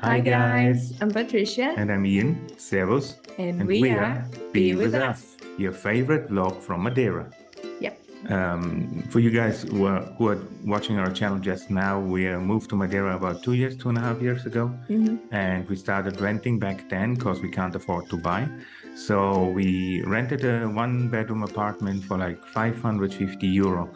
Hi guys, I'm Patricia, and I'm Ian. Servus. and we are Be With Us, your favorite vlog from Madeira. Yep. For you guys who are watching our channel just now, we moved to Madeira about 2.5 years ago. And we started renting back then because we can't afford to buy. So we rented a one-bedroom apartment for like €550.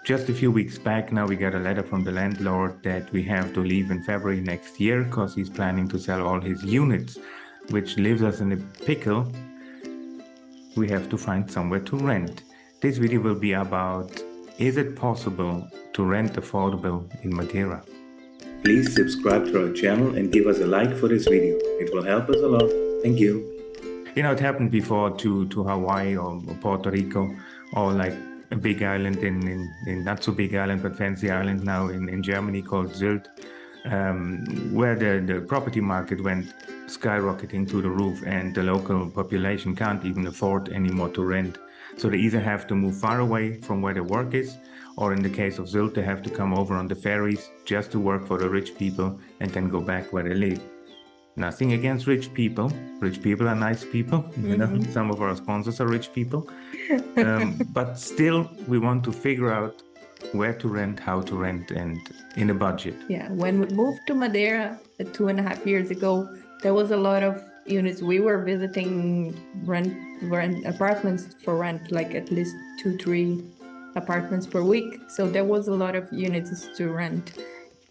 Just a few weeks back now, we got a letter from the landlord that we have to leave in February next year because he's planning to sell all his units, which leaves us in a pickle. We have to find somewhere to rent. This video will be about, is it possible to rent affordable in Madeira? Please subscribe to our channel and give us a like for this video. It will help us a lot. Thank you. You know, it happened before to Hawaii or Puerto Rico, or like a big island in not so big island, but fancy island now in Germany called Sylt, where the property market went skyrocketing to the roof and the local population can't even afford anymore to rent. So they either have to move far away from where their work is, or in the case of Sylt, they have to come over on the ferries just to work for the rich people and then go back where they live. Nothing against rich people. Rich people are nice people. You know, some of our sponsors are rich people. But still, we want to figure out where to rent, how to rent, and in a budget. Yeah, when we moved to Madeira 2.5 years ago, there was a lot of units. We were visiting rent apartments for rent, like at least 2-3 apartments per week. So there was a lot of units to rent.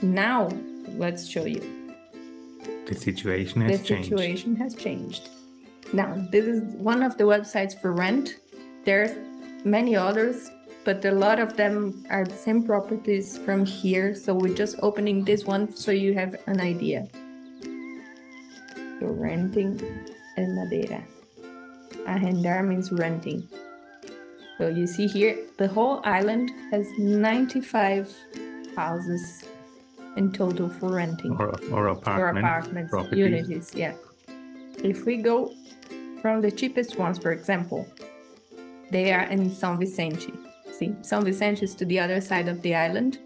Now, let's show you. The situation has changed. The situation has changed. Now, this is one of the websites for rent. There's many others, but a lot of them are the same properties from here. So we're just opening this one so you have an idea. So renting in Madeira. Arrendar means renting. So you see here, the whole island has 95 houses in total for renting. Or apartments, units, yeah. If we go from the cheapest ones, for example, they are in São Vicente. See, São Vicente is to the other side of the island.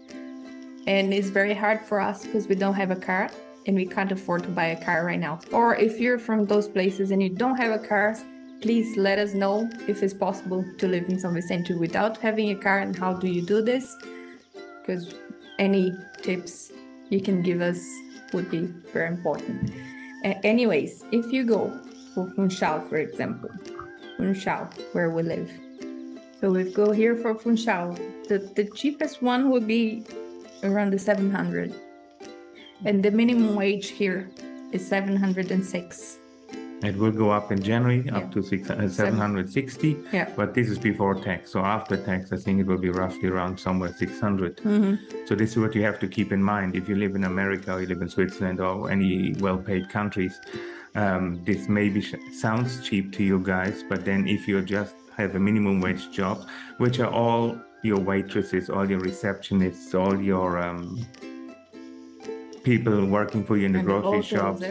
And it's very hard for us because we don't have a car and we can't afford to buy a car right now. Or if you're from those places and you don't have a car, please let us know if it's possible to live in São Vicente without having a car and how do you do this? Because any tips you can give us would be very important. Anyways, if you go for Funchal, for example, Funchal, where we live. So we go here for Funchal. The cheapest one would be around the 700. And the minimum wage here is 706. It will go up in January up to 760, but this is before tax. So after tax, I think it will be roughly around somewhere 600. So this is what you have to keep in mind. If you live in America or you live in Switzerland or any well-paid countries, this maybe sounds cheap to you guys, but then if you just have a minimum wage job, which are all your waitresses, all your receptionists, all your people working for you in the grocery shops,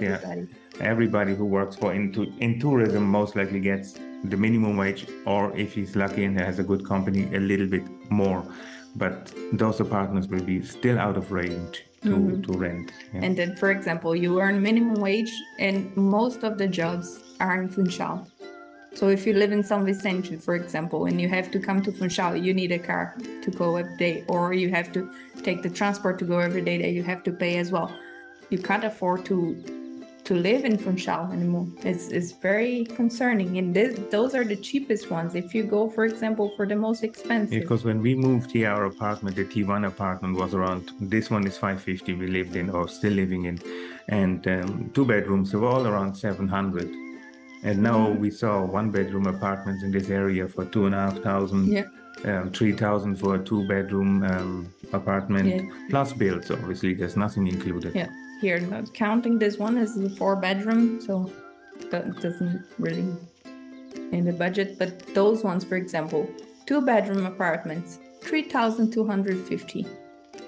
everybody who works for in tourism most likely gets the minimum wage, or if he's lucky and has a good company, a little bit more. But those apartments will be still out of range to rent. And then, for example, you earn minimum wage and most of the jobs are in Funchal. So if you live in São Vicente, for example, and you have to come to Funchal, you need a car to go every day, or you have to take the transport to go every day that you have to pay as well. You can't afford to live in Funchal anymore. It's very concerning, and those are the cheapest ones. If you go, for example, for the most expensive. Because when we moved here, our apartment, the T1 apartment, was around, this one is 550 we lived in, or still living in, and 2 bedrooms were all around 700. And now we saw 1-bedroom apartments in this area for 2,500, 3,000 for a 2-bedroom apartment, plus bills. Obviously, there's nothing included. Yeah, here, not counting this one as a 4-bedroom, so that doesn't really in the budget. But those ones, for example, 2-bedroom apartments, 3,250.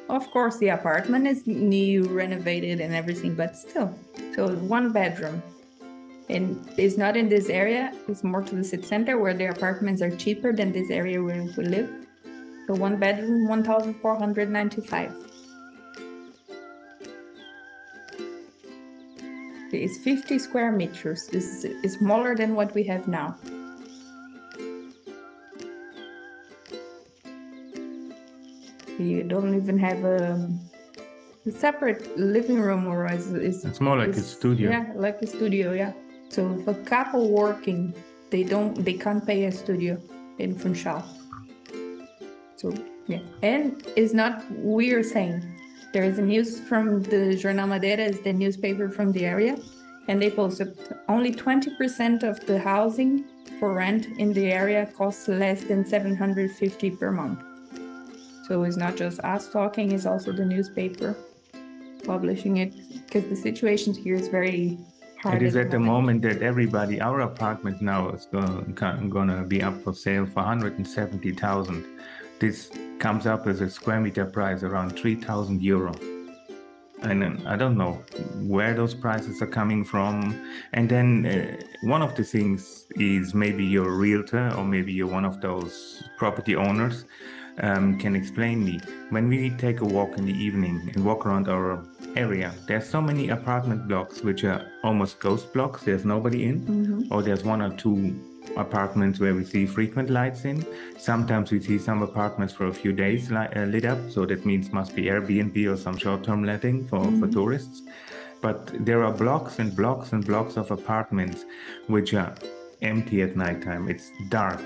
Of course, the apartment is new, renovated, and everything, but still, so 1-bedroom. And it's not in this area, it's more to the city center where the apartments are cheaper than this area where we live. So 1-bedroom, 1,495. It's 50 square meters. This is smaller than what we have now. You don't even have a separate living room, or it's more like a studio. Yeah, like a studio. Yeah. So if a couple working, they can't pay a studio in Funchal. So yeah, and it's not we're saying. There is a news from the Jornal Madeira, is the newspaper from the area, and they posted only 20% of the housing for rent in the area costs less than 750 per month. So it's not just us talking, it's also the newspaper publishing it, because the situation here is very hard. It is at the moment that everybody, our apartment now is gonna be up for sale for 170,000. This comes up as a square meter price around 3,000 euro. And I don't know where those prices are coming from. And then one of the things is maybe you're a realtor, or maybe you're one of those property owners, can explain me. When we take a walk in the evening and walk around our area, there's so many apartment blocks which are almost ghost blocks. There's nobody in, or there's one or two apartments where we see frequent lights in. Sometimes we see some apartments for a few days lit up, so that means must be Airbnb or some short-term letting for tourists. But there are blocks and blocks and blocks of apartments which are empty at nighttime. It's dark.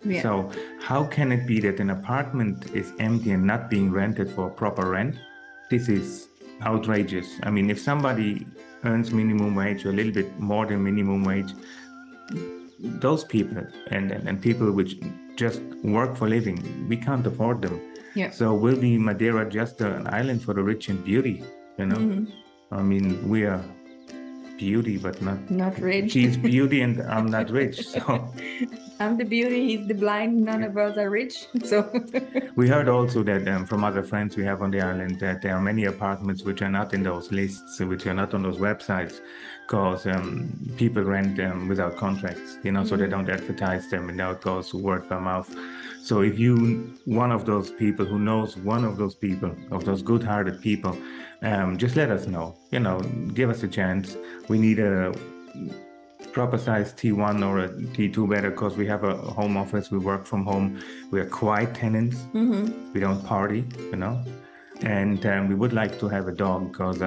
Yeah. So how can it be that an apartment is empty and not being rented for proper rent? This is outrageous. I mean, if somebody earns minimum wage or a little bit more than minimum wage, those people and people which just work for living, we can't afford them. Yeah. So will be Madeira just an island for the rich and beauty? You know, I mean, we are beauty, but not rich. She's beauty and I'm not rich. So I'm the beauty, he's the blind. None of us are rich. So we heard also that from other friends we have on the island that there are many apartments which are not in those lists, which are not on those websites, because people rent them without contracts, you know, so they don't advertise them, and now it goes word by mouth. So if you, one of those people who knows one of those people, of those good-hearted people, just let us know, you know, give us a chance. We need a proper size T1 or a T2 better, because we have a home office, we work from home, we are quiet tenants, we don't party, you know. And we would like to have a dog, because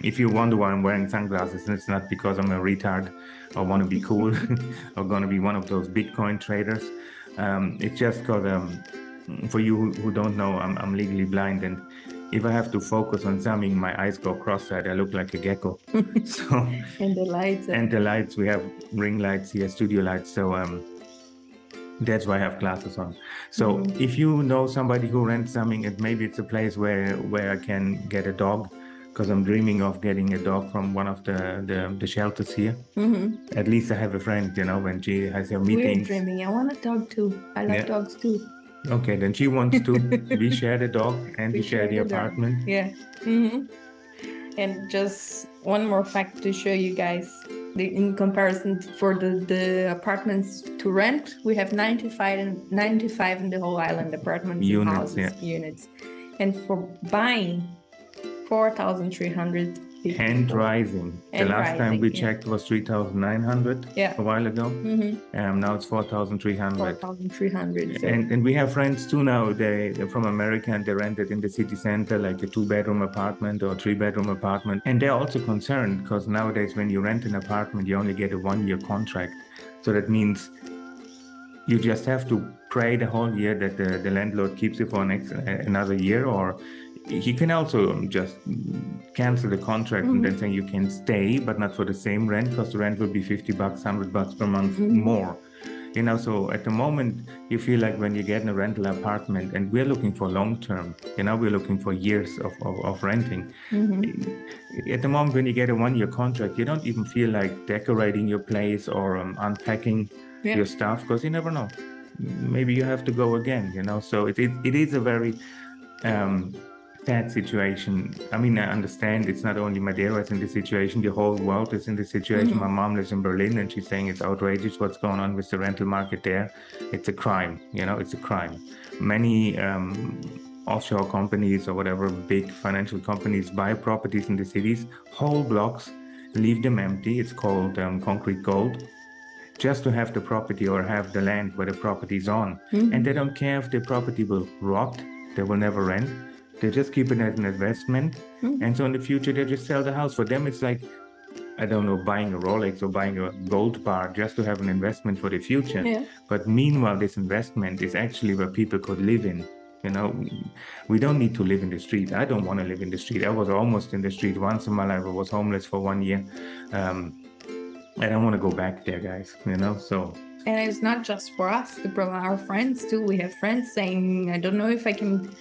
if you wonder why I'm wearing sunglasses, it's not because I'm a retard or want to be cool or going to be one of those Bitcoin traders. It's just because for you who don't know, I'm legally blind, and if I have to focus on something, my eyes go cross-eyed. I look like a gecko. So and the lights. And the lights, we have ring lights here, studio lights. So that's why I have glasses on. So if you know somebody who rents something, and maybe it's a place where I can get a dog, because I'm dreaming of getting a dog from one of the shelters here. At least I have a friend, you know, when she has her meetings. We're dreaming. I want a dog too. I love dogs too. Okay, then she wants to. We share the dog and we share the apartment. Dog. Yeah. And just one more fact to show you guys, in comparison for the apartments to rent, we have 95 in the whole island, apartments, units, and houses, units. And for buying, 4,300. And rising. The last time we checked was 3,900 a while ago. Now it's 4,300. 4,300. So. And we have friends too now. They're from America, and they rented in the city center, like a 2-bedroom apartment or 3-bedroom apartment. And they're also concerned, because nowadays when you rent an apartment, you only get a 1-year contract. So that means you just have to pray the whole year that the landlord keeps you for another year, or he can also just cancel the contract and then say you can stay, but not for the same rent, because the rent will be $50, $100 per month more. You know, so at the moment, you feel like when you get in a rental apartment, and we're looking for long-term, you know, we're looking for years of renting. At the moment, when you get a 1-year contract, you don't even feel like decorating your place or unpacking your stuff, because you never know. Maybe you have to go again, you know, so it is a very sad situation. I mean, I understand it's not only Madeira is in this situation, the whole world is in this situation. My mom lives in Berlin, and she's saying it's outrageous what's going on with the rental market there. It's a crime, you know, it's a crime. Many offshore companies or whatever, big financial companies buy properties in the cities, whole blocks, leave them empty. It's called concrete gold, just to have the property or have the land where the property is on. And they don't care if the property will rot, they will never rent. They just keep it as an investment. And so in the future, they just sell the house. For them, it's like, I don't know, buying a Rolex or buying a gold bar just to have an investment for the future. Yeah. But meanwhile, this investment is actually where people could live in. You know, we don't need to live in the street. I don't want to live in the street. I was almost in the street once in my life. I was homeless for 1 year. I don't want to go back there, guys, you know, so. And it's not just for us, the problem, our friends too. We have friends saying, I don't know if I can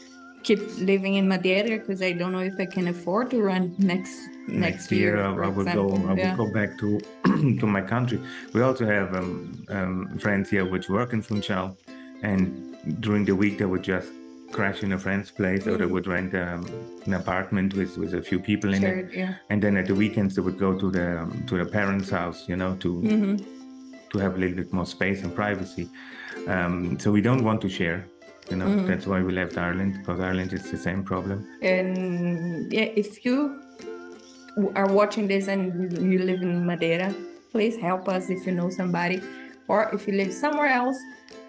keep living in Madeira because I don't know if I can afford to rent next year. I will go back to to my country. We also have friends here which work in Funchal, and during the week they would just crash in a friend's place, or they would rent an apartment with a few people in it. Yeah. And then at the weekends they would go to the parents' house, you know, to have a little bit more space and privacy. So we don't want to share, you know. That's why we left Ireland, because Ireland is the same problem. And yeah, if you are watching this and you live in Madeira, please help us if you know somebody, or if you live somewhere else.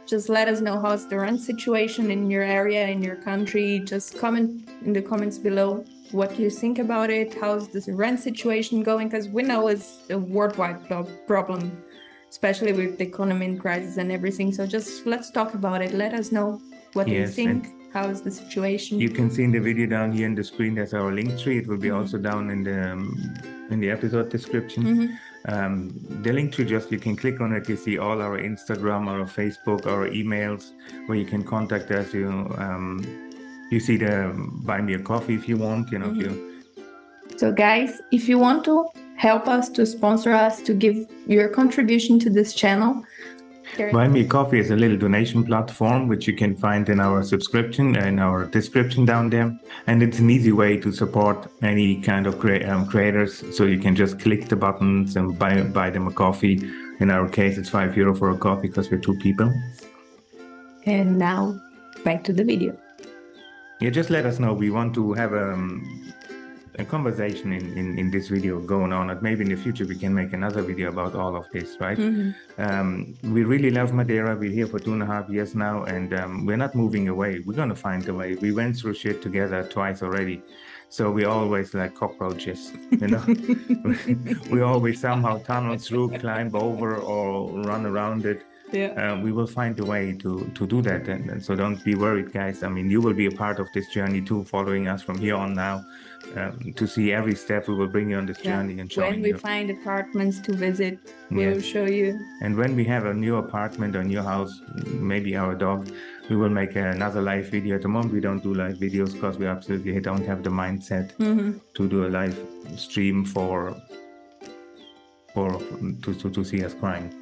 Just let us know how's the rent situation in your area, in your country. Just comment in the comments below what you think about it. How's this rent situation going? Because we know it's a worldwide problem, especially with the economic crisis and everything. So just let's talk about it. Let us know what you think. How is the situation? You can see in the video down here in the screen, there's our link tree. It will be also down in the episode description. The link tree, just you can click on it. You see all our Instagram, our Facebook, our emails, where you can contact us. You see the buy me a coffee if you want. You know. So guys, if you want to help us, to sponsor us, to give your contribution to this channel, Buy Me a Coffee is a little donation platform which you can find in our subscription and our description down there. And it's an easy way to support any kind of creators. So you can just click the buttons and buy them a coffee. In our case, it's €5 for a coffee because we're 2 people. And now back to the video. Yeah, just let us know. We want to have a conversation in this video going on, and maybe in the future we can make another video about all of this, right? We really love Madeira. We're here for 2.5 years now, and we're not moving away. We're gonna find a way. We went through shit together twice already, so we always like cockroaches, you know. We always somehow tunnel through, climb over, or run around it. Yeah. We will find a way to do that, and so don't be worried, guys. I mean, you will be a part of this journey too, following us from here on now. To see every step, we will bring you on this journey and showing you. When we find apartments to visit, we'll show you. And when we have a new apartment or new house, maybe our dog, we will make another live video. At the moment, we don't do live videos because we absolutely don't have the mindset to do a live stream to see us crying.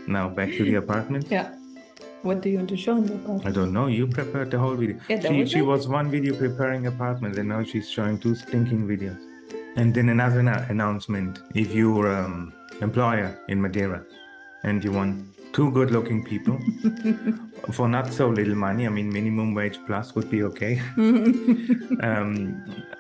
Now back to the apartment. Yeah. What do you want to show in the apartment? I don't know. You prepared the whole video. Yeah, she was one video preparing apartment, and now she's showing 2 stinking videos. And then another announcement. If you're employer in Madeira and you want 2 good-looking people for not so little money, I mean, minimum wage plus would be okay.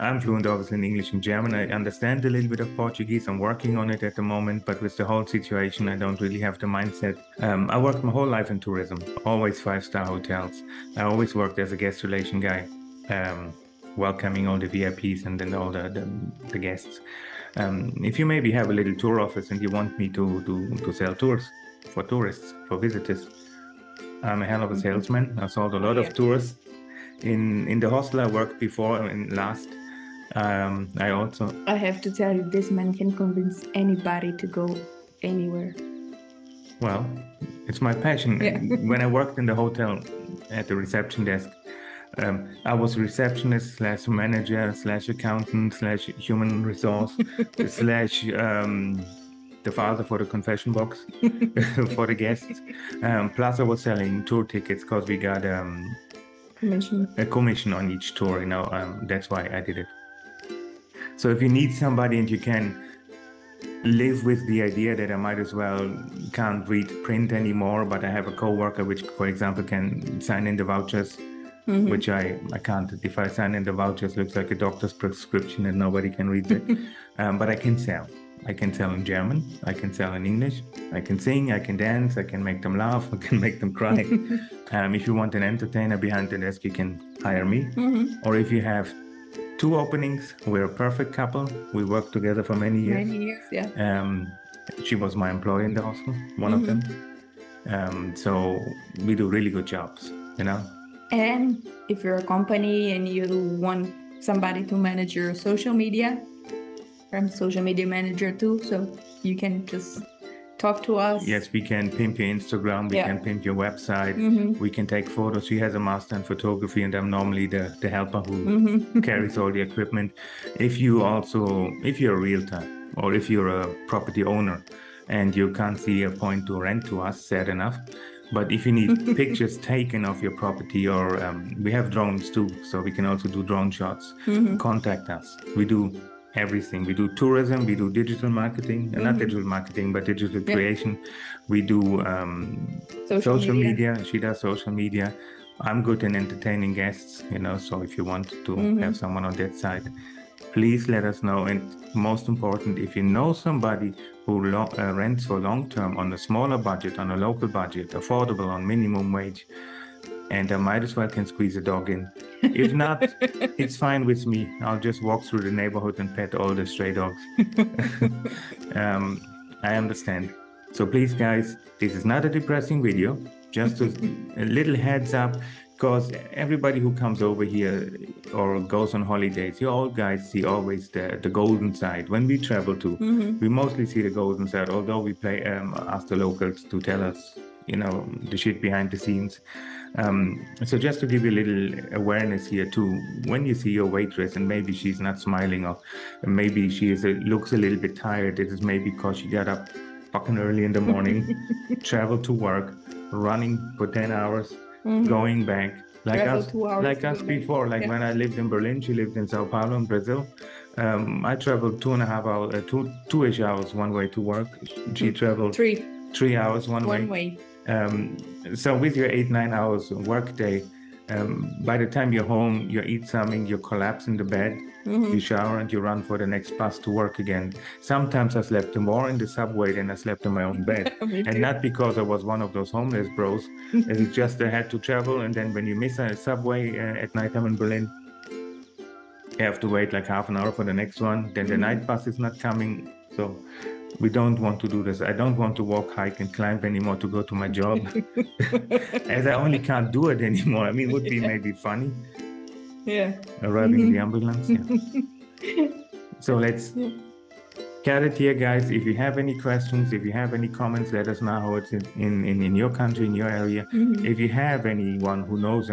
I'm fluent, obviously, in English and German. I understand a little bit of Portuguese. I'm working on it at the moment, but with the whole situation, I don't really have the mindset. I worked my whole life in tourism, always 5-star hotels. I always worked as a guest relation guy, welcoming all the VIPs and then all the guests. If you maybe have a little tour office and you want me to sell tours for tourists, for visitors, I'm a hell of a salesman. I sold a lot of tours. In the hostel I worked before and last, I have to tell you, this man can convince anybody to go anywhere. Well, it's my passion. Yeah. When I worked in the hotel at the reception desk, I was receptionist / manager / accountant / human resource / the father for the confession box for the guests. Plus I was selling tour tickets because we got a commission on each tour, you know. That's why I did it. So if you need somebody and you can live with the idea that I might as well can't read print anymore, but I have a co-worker which, for example, can sign in the vouchers, which I can't. If I sign in the vouchers, looks like a doctor's prescription and nobody can read it. But I can sell. I can sell in German, I can sell in English, I can sing, I can dance, I can make them laugh, I can make them cry. If you want an entertainer behind the desk, you can hire me. Or if you have 2 openings, we're a perfect couple. We worked together for many years. Many years, yeah. She was my employee in the hostel, one of them. So we do really good jobs, you know. And if you're a company and you want somebody to manage your social media, I'm social media manager too, so you can just talk to us. Yes, we can pimp your Instagram, we can pimp your website, we can take photos. She has a master in photography, and I'm normally the helper who carries all the equipment. If you're a realtor or if you're a property owner and you can't see a point to rent to us, sad enough. But if you need pictures taken of your property, or we have drones too, so we can also do drone shots, contact us. We do everything. We do tourism, we do digital marketing, not digital marketing, but digital creation. We do social media. She does social media. I'm good in entertaining guests, you know, so if you want to have someone on that side, please let us know. And most important, if you know somebody who rents for long term on a smaller budget, on a local budget, affordable, on minimum wage, and I might as well can squeeze a dog in. If not, it's fine with me. I'll just walk through the neighborhood and pet all the stray dogs. I understand. So please, guys, this is not a depressing video, just a little heads up, because everybody who comes over here or goes on holidays, you all guys see always the golden side. When we travel to, we mostly see the golden side, although we ask the locals to tell us, you know, the shit behind the scenes. So just to give you a little awareness here too, when you see your waitress and maybe she's not smiling, or maybe she looks a little bit tired, it is maybe because she got up fucking early in the morning, traveled to work, running for 10 hours, going back, like us before. When I lived in Berlin, she lived in Sao Paulo in Brazil. I traveled 2.5 hours, 2-ish hours one way to work. She traveled 3 hours one way. So with your 8-9 hours work day, by the time you're home, you eat something, you collapse in the bed, you shower, and you run for the next bus to work again. Sometimes I slept more in the subway than I slept in my own bed. And not because I was one of those homeless bros. It's just I had to travel, and then when you miss a subway at nighttime in Berlin, you have to wait like half an hour for the next one. Then the night bus is not coming. So we don't want to do this. I don't want to walk, hike, and climb anymore to go to my job, as I only can't do it anymore. I mean, it would be maybe funny. Arriving in the ambulance. So let's cut it here, guys. If you have any questions, if you have any comments, let us know how it's in your country, in your area. If you have anyone who knows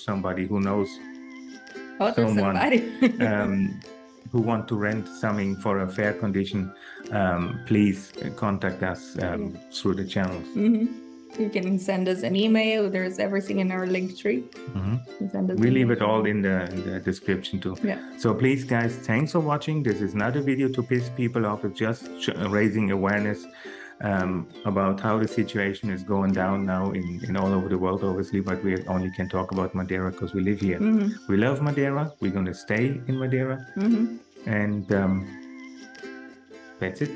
somebody who knows someone who want to rent something for a fair condition, please contact us through the channels. You can send us an email. There's everything in our link tree. We leave it all in the description too. So please, guys, thanks for watching. This is not a video to piss people off. It's just raising awareness about how the situation is going down now in all over the world, obviously, but we only can talk about Madeira because we live here. We love Madeira. We're going to stay in Madeira. And that's it.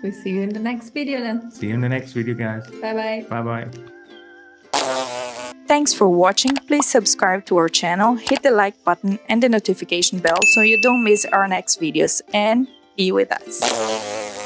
We'll see you in the next video then. See you in the next video, guys. Bye-bye. Bye-bye. Thanks for watching. Please subscribe to our channel, hit the like button and the notification bell so you don't miss our next videos, and be with us.